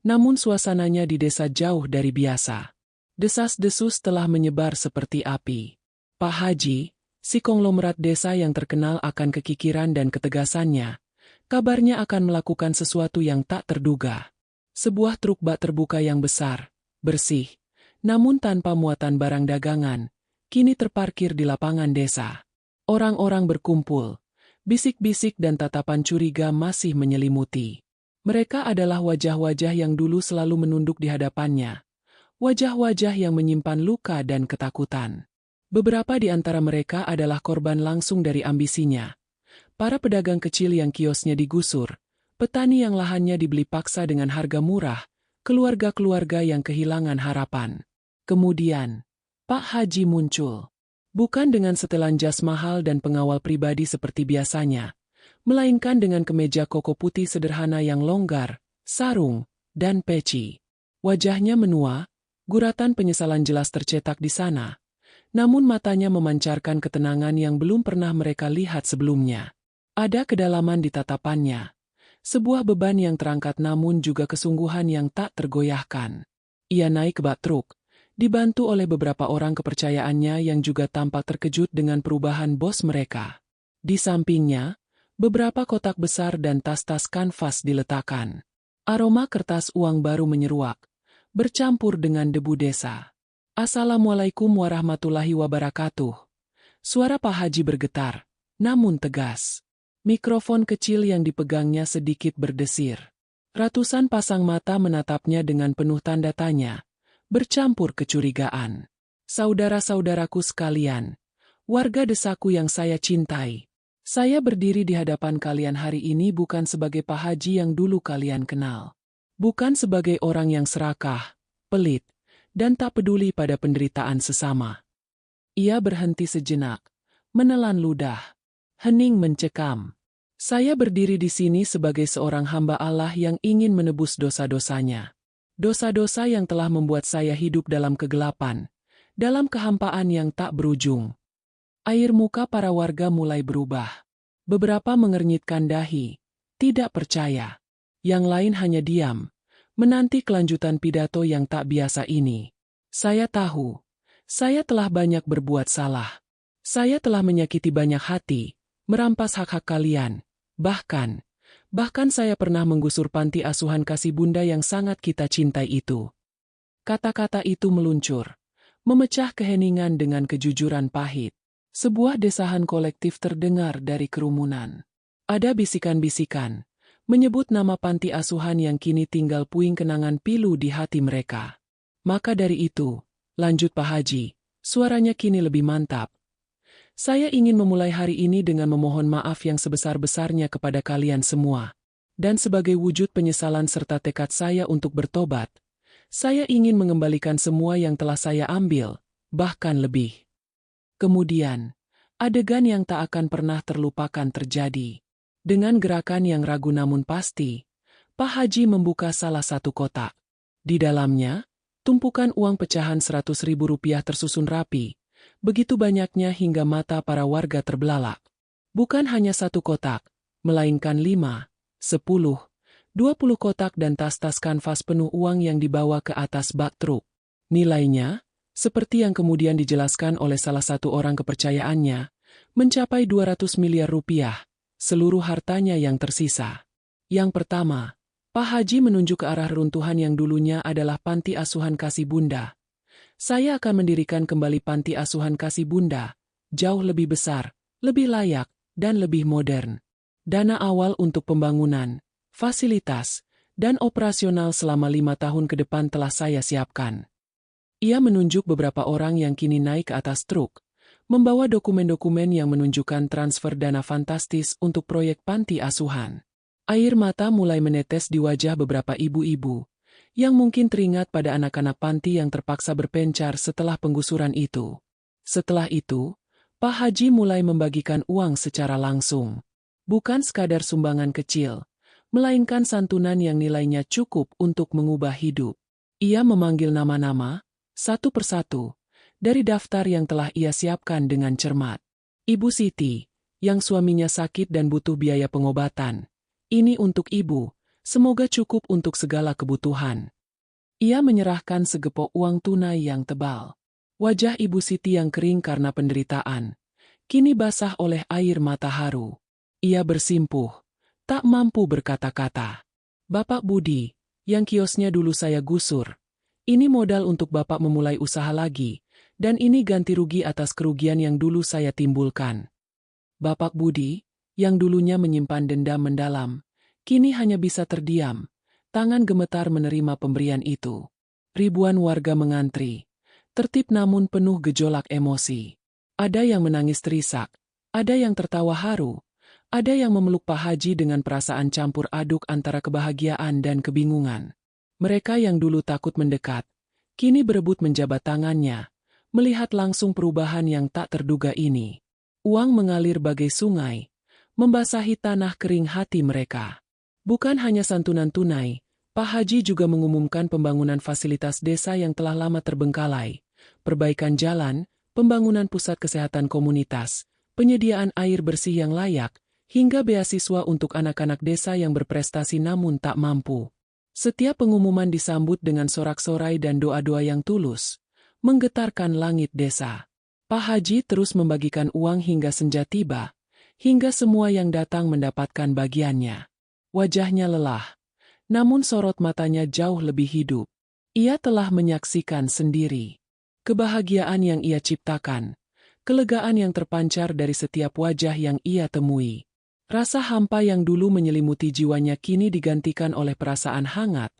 namun suasananya di desa jauh dari biasa. Desas-desus telah menyebar seperti api. Pak Haji, si konglomerat desa yang terkenal akan kekikiran dan ketegasannya, kabarnya akan melakukan sesuatu yang tak terduga. Sebuah truk bak terbuka yang besar, bersih, namun tanpa muatan barang dagangan, kini terparkir di lapangan desa. Orang-orang berkumpul, bisik-bisik dan tatapan curiga masih menyelimuti. Mereka adalah wajah-wajah yang dulu selalu menunduk di hadapannya. Wajah-wajah yang menyimpan luka dan ketakutan. Beberapa di antara mereka adalah korban langsung dari ambisinya. Para pedagang kecil yang kiosnya digusur, petani yang lahannya dibeli paksa dengan harga murah, keluarga-keluarga yang kehilangan harapan. Kemudian, Pak Haji muncul. Bukan dengan setelan jas mahal dan pengawal pribadi seperti biasanya, melainkan dengan kemeja koko putih sederhana yang longgar, sarung, dan peci. Wajahnya menua, guratan penyesalan jelas tercetak di sana, namun matanya memancarkan ketenangan yang belum pernah mereka lihat sebelumnya. Ada kedalaman di tatapannya, sebuah beban yang terangkat namun juga kesungguhan yang tak tergoyahkan. Ia naik ke bak truk, dibantu oleh beberapa orang kepercayaannya yang juga tampak terkejut dengan perubahan bos mereka. Di sampingnya, beberapa kotak besar dan tas-tas kanvas diletakkan. Aroma kertas uang baru menyeruak, bercampur dengan debu desa. Assalamualaikum warahmatullahi wabarakatuh. Suara Pak Haji bergetar, namun tegas. Mikrofon kecil yang dipegangnya sedikit berdesir. Ratusan pasang mata menatapnya dengan penuh tanda tanya, bercampur kecurigaan. Saudara-saudaraku sekalian, warga desaku yang saya cintai, saya berdiri di hadapan kalian hari ini bukan sebagai Pak Haji yang dulu kalian kenal. Bukan sebagai orang yang serakah, pelit, dan tak peduli pada penderitaan sesama. Ia berhenti sejenak, menelan ludah, hening mencekam. Saya berdiri di sini sebagai seorang hamba Allah yang ingin menebus dosa-dosanya. Dosa-dosa yang telah membuat saya hidup dalam kegelapan, dalam kehampaan yang tak berujung. Air muka para warga mulai berubah. Beberapa mengernyitkan dahi, tidak percaya. Yang lain hanya diam, menanti kelanjutan pidato yang tak biasa ini. Saya tahu, saya telah banyak berbuat salah. Saya telah menyakiti banyak hati, merampas hak-hak kalian. Bahkan saya pernah menggusur panti asuhan kasih bunda yang sangat kita cintai itu. Kata-kata itu meluncur, memecah keheningan dengan kejujuran pahit. Sebuah desahan kolektif terdengar dari kerumunan. Ada bisikan-bisikan, menyebut nama panti asuhan yang kini tinggal puing kenangan pilu di hati mereka. Maka dari itu, lanjut Pak Haji, suaranya kini lebih mantap. Saya ingin memulai hari ini dengan memohon maaf yang sebesar-besarnya kepada kalian semua. Dan sebagai wujud penyesalan serta tekad saya untuk bertobat, saya ingin mengembalikan semua yang telah saya ambil, bahkan lebih. Kemudian, adegan yang tak akan pernah terlupakan terjadi. Dengan gerakan yang ragu namun pasti, Pak Haji membuka salah satu kotak. Di dalamnya, tumpukan uang pecahan Rp100.000 tersusun rapi, begitu banyaknya hingga mata para warga terbelalak. Bukan hanya satu kotak, melainkan 5, 10, 20 kotak dan tas-tas kanvas penuh uang yang dibawa ke atas bak truk. Nilainya, seperti yang kemudian dijelaskan oleh salah satu orang kepercayaannya, mencapai 200 miliar rupiah, seluruh hartanya yang tersisa. Yang pertama, Pak Haji menunjuk ke arah runtuhan yang dulunya adalah panti asuhan kasih bunda. Saya akan mendirikan kembali panti asuhan kasih bunda, jauh lebih besar, lebih layak, dan lebih modern. Dana awal untuk pembangunan, fasilitas, dan operasional selama 5 tahun ke depan telah saya siapkan. Ia menunjuk beberapa orang yang kini naik ke atas truk, membawa dokumen-dokumen yang menunjukkan transfer dana fantastis untuk proyek panti asuhan. Air mata mulai menetes di wajah beberapa ibu-ibu, yang mungkin teringat pada anak-anak panti yang terpaksa berpencar setelah penggusuran itu. Setelah itu, Pak Haji mulai membagikan uang secara langsung. Bukan sekadar sumbangan kecil, melainkan santunan yang nilainya cukup untuk mengubah hidup. Ia memanggil nama-nama, satu persatu, dari daftar yang telah ia siapkan dengan cermat. Ibu Siti, yang suaminya sakit dan butuh biaya pengobatan. Ini untuk ibu, semoga cukup untuk segala kebutuhan. Ia menyerahkan segepok uang tunai yang tebal. Wajah Ibu Siti yang kering karena penderitaan, kini basah oleh air mata haru. Ia bersimpuh, tak mampu berkata-kata. Bapak Budi, yang kiosnya dulu saya gusur. Ini modal untuk Bapak memulai usaha lagi, dan ini ganti rugi atas kerugian yang dulu saya timbulkan. Bapak Budi, yang dulunya menyimpan dendam mendalam, kini hanya bisa terdiam, tangan gemetar menerima pemberian itu. Ribuan warga mengantri, tertib namun penuh gejolak emosi. Ada yang menangis terisak, ada yang tertawa haru, ada yang memeluk Pak Haji dengan perasaan campur aduk antara kebahagiaan dan kebingungan. Mereka yang dulu takut mendekat, kini berebut menjabat tangannya, melihat langsung perubahan yang tak terduga ini. Uang mengalir bagai sungai, membasahi tanah kering hati mereka. Bukan hanya santunan tunai, Pak Haji juga mengumumkan pembangunan fasilitas desa yang telah lama terbengkalai, perbaikan jalan, pembangunan pusat kesehatan komunitas, penyediaan air bersih yang layak, hingga beasiswa untuk anak-anak desa yang berprestasi namun tak mampu. Setiap pengumuman disambut dengan sorak-sorai dan doa-doa yang tulus, menggetarkan langit desa. Pak Haji terus membagikan uang hingga senja tiba, hingga semua yang datang mendapatkan bagiannya. Wajahnya lelah, namun sorot matanya jauh lebih hidup. Ia telah menyaksikan sendiri kebahagiaan yang ia ciptakan, kelegaan yang terpancar dari setiap wajah yang ia temui. Rasa hampa yang dulu menyelimuti jiwanya kini digantikan oleh perasaan hangat,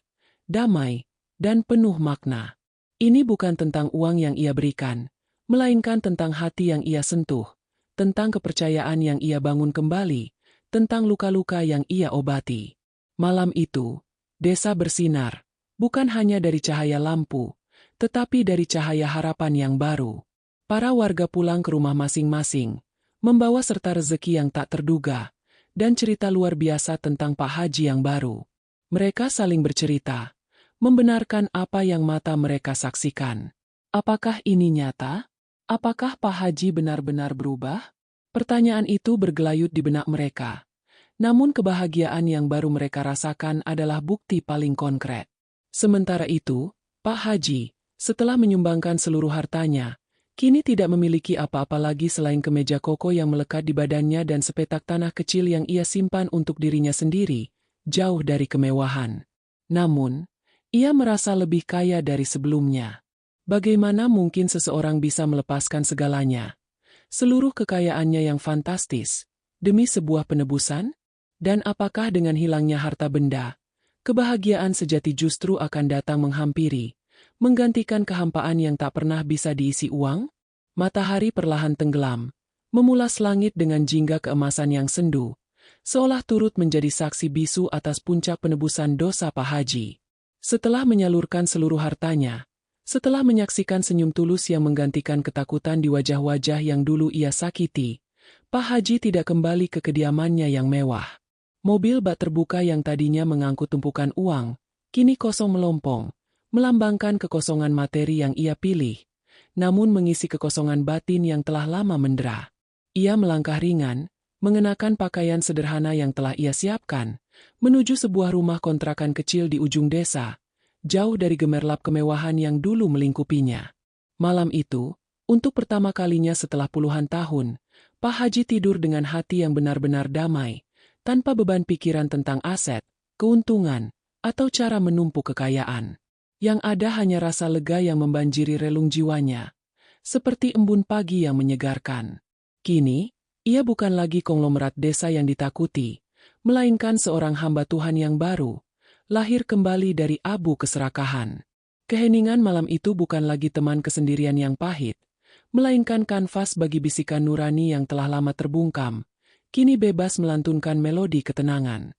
damai, dan penuh makna. Ini bukan tentang uang yang ia berikan, melainkan tentang hati yang ia sentuh, tentang kepercayaan yang ia bangun kembali, tentang luka-luka yang ia obati. Malam itu, desa bersinar, bukan hanya dari cahaya lampu, tetapi dari cahaya harapan yang baru. Para warga pulang ke rumah masing-masing, membawa serta rezeki yang tak terduga, dan cerita luar biasa tentang Pak Haji yang baru. Mereka saling bercerita, membenarkan apa yang mata mereka saksikan. Apakah ini nyata? Apakah Pak Haji benar-benar berubah? Pertanyaan itu bergelayut di benak mereka. Namun kebahagiaan yang baru mereka rasakan adalah bukti paling konkret. Sementara itu, Pak Haji, setelah menyumbangkan seluruh hartanya, kini tidak memiliki apa-apa lagi selain kemeja koko yang melekat di badannya dan sepetak tanah kecil yang ia simpan untuk dirinya sendiri, jauh dari kemewahan. Namun, ia merasa lebih kaya dari sebelumnya. Bagaimana mungkin seseorang bisa melepaskan segalanya, seluruh kekayaannya yang fantastis, demi sebuah penebusan? Dan apakah dengan hilangnya harta benda, kebahagiaan sejati justru akan datang menghampiri, menggantikan kehampaan yang tak pernah bisa diisi uang? Matahari perlahan tenggelam, memulas langit dengan jingga keemasan yang sendu, seolah turut menjadi saksi bisu atas puncak penebusan dosa Pak Haji. Setelah menyalurkan seluruh hartanya, setelah menyaksikan senyum tulus yang menggantikan ketakutan di wajah-wajah yang dulu ia sakiti, Pak Haji tidak kembali ke kediamannya yang mewah. Mobil bak terbuka yang tadinya mengangkut tumpukan uang, kini kosong melompong, melambangkan kekosongan materi yang ia pilih, namun mengisi kekosongan batin yang telah lama mendera. Ia melangkah ringan, mengenakan pakaian sederhana yang telah ia siapkan, menuju sebuah rumah kontrakan kecil di ujung desa, jauh dari gemerlap kemewahan yang dulu melingkupinya. Malam itu, untuk pertama kalinya setelah puluhan tahun, Pak Haji tidur dengan hati yang benar-benar damai, tanpa beban pikiran tentang aset, keuntungan, atau cara menumpuk kekayaan. Yang ada hanya rasa lega yang membanjiri relung jiwanya, seperti embun pagi yang menyegarkan. Kini, ia bukan lagi konglomerat desa yang ditakuti, melainkan seorang hamba Tuhan yang baru, lahir kembali dari abu keserakahan. Keheningan malam itu bukan lagi teman kesendirian yang pahit, melainkan kanvas bagi bisikan nurani yang telah lama terbungkam, kini bebas melantunkan melodi ketenangan.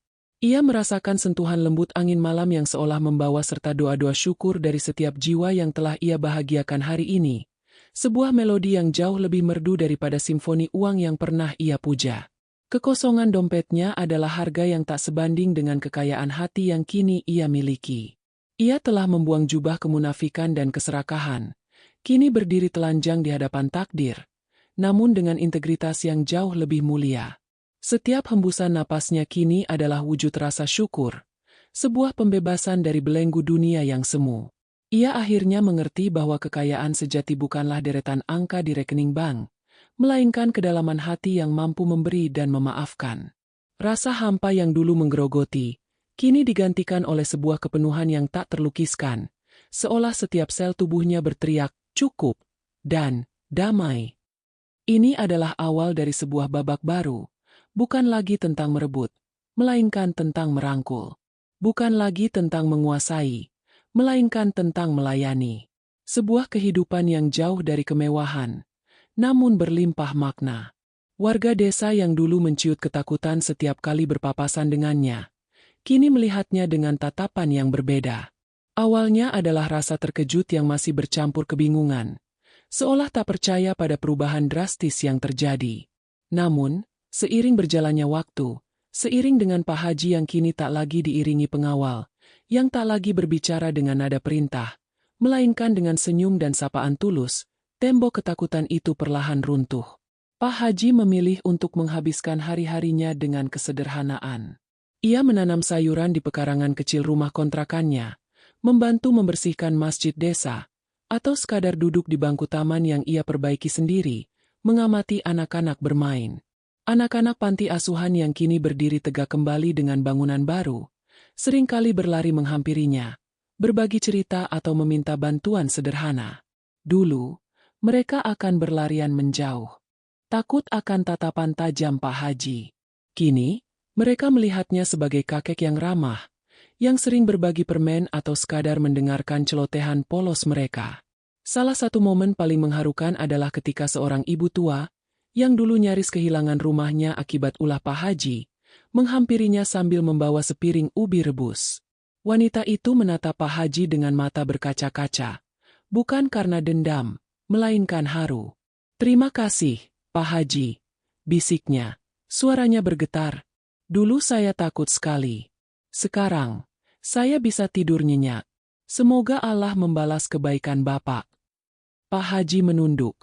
Ia merasakan sentuhan lembut angin malam yang seolah membawa serta doa-doa syukur dari setiap jiwa yang telah ia bahagiakan hari ini. Sebuah melodi yang jauh lebih merdu daripada simfoni uang yang pernah ia puja. Kekosongan dompetnya adalah harga yang tak sebanding dengan kekayaan hati yang kini ia miliki. Ia telah membuang jubah kemunafikan dan keserakahan. Kini berdiri telanjang di hadapan takdir, namun dengan integritas yang jauh lebih mulia. Setiap hembusan napasnya kini adalah wujud rasa syukur, sebuah pembebasan dari belenggu dunia yang semu. Ia akhirnya mengerti bahwa kekayaan sejati bukanlah deretan angka di rekening bank, melainkan kedalaman hati yang mampu memberi dan memaafkan. Rasa hampa yang dulu menggerogoti, kini digantikan oleh sebuah kepenuhan yang tak terlukiskan, seolah setiap sel tubuhnya berteriak, cukup, dan damai. Ini adalah awal dari sebuah babak baru. Bukan lagi tentang merebut, melainkan tentang merangkul. Bukan lagi tentang menguasai, melainkan tentang melayani. Sebuah kehidupan yang jauh dari kemewahan, namun berlimpah makna. Warga desa yang dulu menciut ketakutan setiap kali berpapasan dengannya, kini melihatnya dengan tatapan yang berbeda. Awalnya adalah rasa terkejut yang masih bercampur kebingungan, seolah tak percaya pada perubahan drastis yang terjadi. Namun, seiring berjalannya waktu, seiring dengan Pak Haji yang kini tak lagi diiringi pengawal, yang tak lagi berbicara dengan nada perintah, melainkan dengan senyum dan sapaan tulus, tembok ketakutan itu perlahan runtuh. Pak Haji memilih untuk menghabiskan hari-harinya dengan kesederhanaan. Ia menanam sayuran di pekarangan kecil rumah kontrakannya, membantu membersihkan masjid desa, atau sekadar duduk di bangku taman yang ia perbaiki sendiri, mengamati anak-anak bermain. Anak-anak panti asuhan yang kini berdiri tegak kembali dengan bangunan baru, seringkali berlari menghampirinya, berbagi cerita atau meminta bantuan sederhana. Dulu, mereka akan berlarian menjauh, takut akan tatapan tajam Pak Haji. Kini, mereka melihatnya sebagai kakek yang ramah, yang sering berbagi permen atau sekadar mendengarkan celotehan polos mereka. Salah satu momen paling mengharukan adalah ketika seorang ibu tua, yang dulu nyaris kehilangan rumahnya akibat ulah Pak Haji, menghampirinya sambil membawa sepiring ubi rebus. Wanita itu menatap Pak Haji dengan mata berkaca-kaca, bukan karena dendam, melainkan haru. "Terima kasih, Pak Haji," bisiknya. Suaranya bergetar. "Dulu saya takut sekali. Sekarang, saya bisa tidur nyenyak. Semoga Allah membalas kebaikan Bapak." Pak Haji menunduk.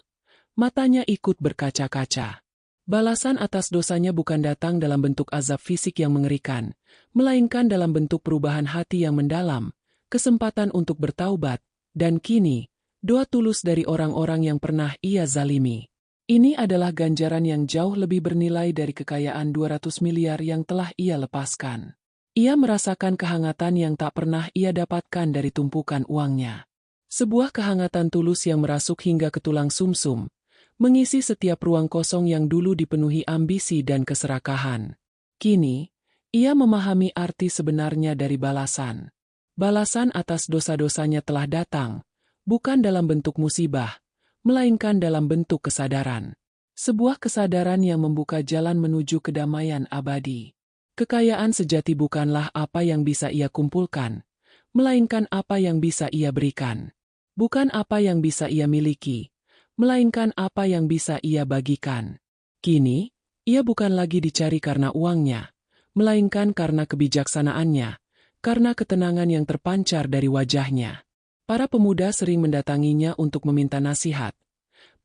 Matanya ikut berkaca-kaca. Balasan atas dosanya bukan datang dalam bentuk azab fisik yang mengerikan, melainkan dalam bentuk perubahan hati yang mendalam, kesempatan untuk bertaubat, dan kini, doa tulus dari orang-orang yang pernah ia zalimi. Ini adalah ganjaran yang jauh lebih bernilai dari kekayaan 200 miliar yang telah ia lepaskan. Ia merasakan kehangatan yang tak pernah ia dapatkan dari tumpukan uangnya. Sebuah kehangatan tulus yang merasuk hingga ke tulang sumsum, mengisi setiap ruang kosong yang dulu dipenuhi ambisi dan keserakahan. Kini, ia memahami arti sebenarnya dari balasan. Balasan atas dosa-dosanya telah datang, bukan dalam bentuk musibah, melainkan dalam bentuk kesadaran. Sebuah kesadaran yang membuka jalan menuju kedamaian abadi. Kekayaan sejati bukanlah apa yang bisa ia kumpulkan, melainkan apa yang bisa ia berikan. Bukan apa yang bisa ia miliki, melainkan apa yang bisa ia bagikan. Kini, ia bukan lagi dicari karena uangnya, melainkan karena kebijaksanaannya, karena ketenangan yang terpancar dari wajahnya. Para pemuda sering mendatanginya untuk meminta nasihat.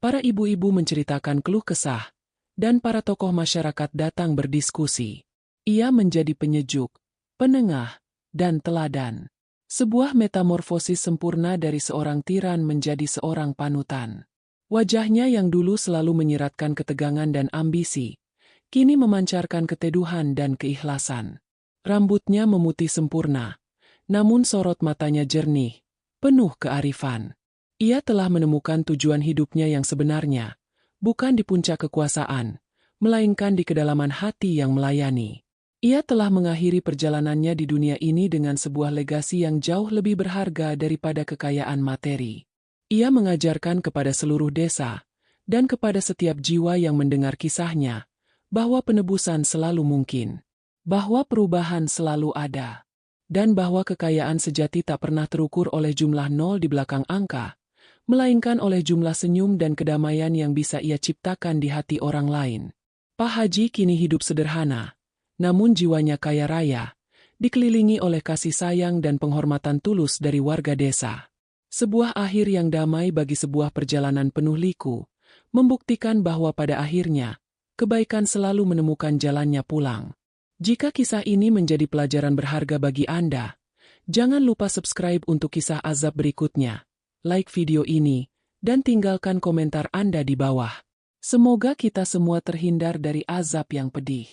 Para ibu-ibu menceritakan keluh kesah, dan para tokoh masyarakat datang berdiskusi. Ia menjadi penyejuk, penengah, dan teladan. Sebuah metamorfosis sempurna dari seorang tiran menjadi seorang panutan. Wajahnya yang dulu selalu menyiratkan ketegangan dan ambisi, kini memancarkan keteduhan dan keikhlasan. Rambutnya memutih sempurna, namun sorot matanya jernih, penuh kearifan. Ia telah menemukan tujuan hidupnya yang sebenarnya, bukan di puncak kekuasaan, melainkan di kedalaman hati yang melayani. Ia telah mengakhiri perjalanannya di dunia ini dengan sebuah legasi yang jauh lebih berharga daripada kekayaan materi. Ia mengajarkan kepada seluruh desa, dan kepada setiap jiwa yang mendengar kisahnya, bahwa penebusan selalu mungkin, bahwa perubahan selalu ada, dan bahwa kekayaan sejati tak pernah terukur oleh jumlah nol di belakang angka, melainkan oleh jumlah senyum dan kedamaian yang bisa ia ciptakan di hati orang lain. Pak Haji kini hidup sederhana, namun jiwanya kaya raya, dikelilingi oleh kasih sayang dan penghormatan tulus dari warga desa. Sebuah akhir yang damai bagi sebuah perjalanan penuh liku, membuktikan bahwa pada akhirnya, kebaikan selalu menemukan jalannya pulang. Jika kisah ini menjadi pelajaran berharga bagi Anda, jangan lupa subscribe untuk kisah azab berikutnya, like video ini, dan tinggalkan komentar Anda di bawah. Semoga kita semua terhindar dari azab yang pedih.